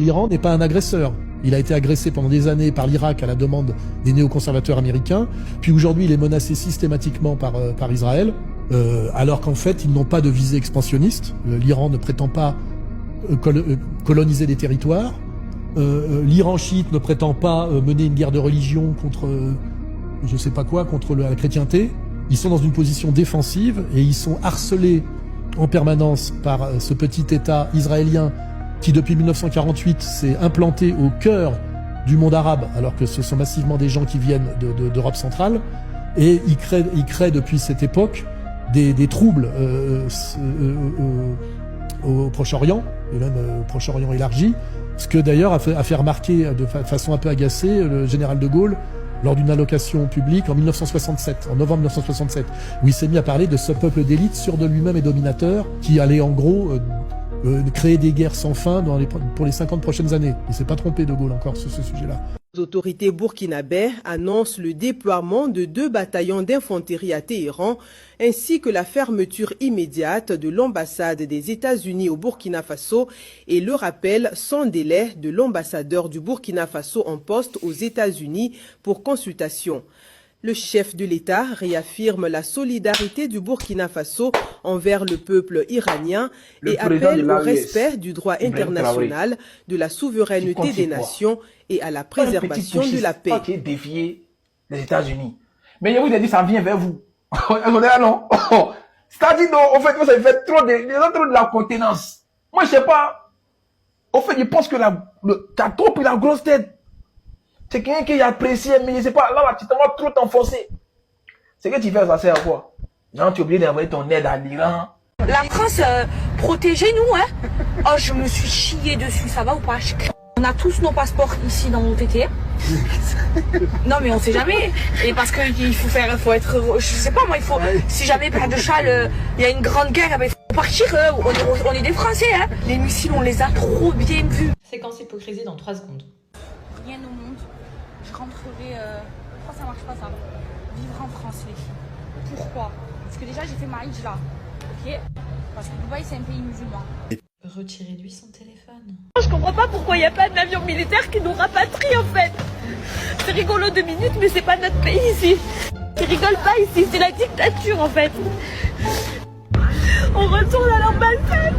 l'Iran n'est pas un agresseur. Il a été agressé pendant des années par l'Irak à la demande des néoconservateurs américains, puis aujourd'hui il est menacé systématiquement par Israël, alors qu'en fait ils n'ont pas de visée expansionniste. L'Iran ne prétend pas coloniser des territoires. L'Iran chiite ne prétend pas mener une guerre de religion contre je sais pas quoi, contre la chrétienté. Ils sont dans une position défensive et ils sont harcelés en permanence par ce petit État israélien qui depuis 1948 s'est implanté au cœur du monde arabe, alors que ce sont massivement des gens qui viennent d'Europe centrale, et il crée depuis cette époque des troubles au Proche-Orient, et même au Proche-Orient élargi, ce que d'ailleurs a fait remarquer de façon un peu agacée le général de Gaulle lors d'une allocation publique en 1967, en novembre 1967, où il s'est mis à parler de ce peuple d'élite sûr de lui-même et dominateur, qui allait en gros créer des guerres sans fin pour les 50 prochaines années. Il ne s'est pas trompé de Gaulle encore sur ce sujet-là. Les autorités burkinabées annoncent le déploiement de 2 bataillons d'infanterie à Téhéran, ainsi que la fermeture immédiate de l'ambassade des États-Unis au Burkina Faso et le rappel sans délai de l'ambassadeur du Burkina Faso en poste aux États-Unis pour consultation. Le chef de l'État réaffirme la solidarité du Burkina Faso envers le peuple iranien et appelle au respect du droit international, de la souveraineté des nations et à la préservation de la paix. Qui est défié les États-Unis. Mais je vous ai dit, ça vient vers vous. Non. C'est-à-dire, au fait, ça fait trop de la contenance. Moi, je sais pas. Au fait, je pense que t'as trop pris la grosse tête. C'est quelqu'un qui apprécie, mais je sais pas, là, tu t'en vas trop t'enfoncer. C'est que tu fais ça, c'est à quoi? Genre, tu es obligé d'envoyer ton aide à l'Iran. La France, protégez-nous, hein. Oh, je me suis chié dessus, ça va ou pas? On a tous nos passeports ici dans nos TT. Non, mais on sait jamais. Et parce qu'il faut être, je sais pas moi, il faut, si jamais Père de Châle, il y a une grande guerre, il faut partir, on est des Français, hein. Les missiles, on les a trop bien vus. Séquence hypocrisie dans 3 secondes. Rien au monde. Je rentrerai. Pourquoi ça marche pas ça? Vivre en France, les filles. Pourquoi? Parce que déjà j'ai fait ma hijra. Ok? Parce que Dubaï c'est un pays musulman. Retirez-lui son téléphone. Je comprends pas pourquoi il n'y a pas d'avion militaire qui nous rapatrie en fait. C'est rigolo 2 minutes, mais c'est pas notre pays ici. Ils rigolent pas ici, c'est la dictature en fait. On retourne à l'ambassade.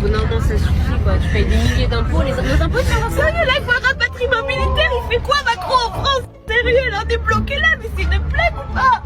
Non, ça suffit quoi. Tu payes des milliers d'impôts, nos impôts sont en sérieux, là il faut un rapatriement militaire. Il fait quoi Macron en France? Sérieux, là on est bloqué là, mais c'est une plague ou pas?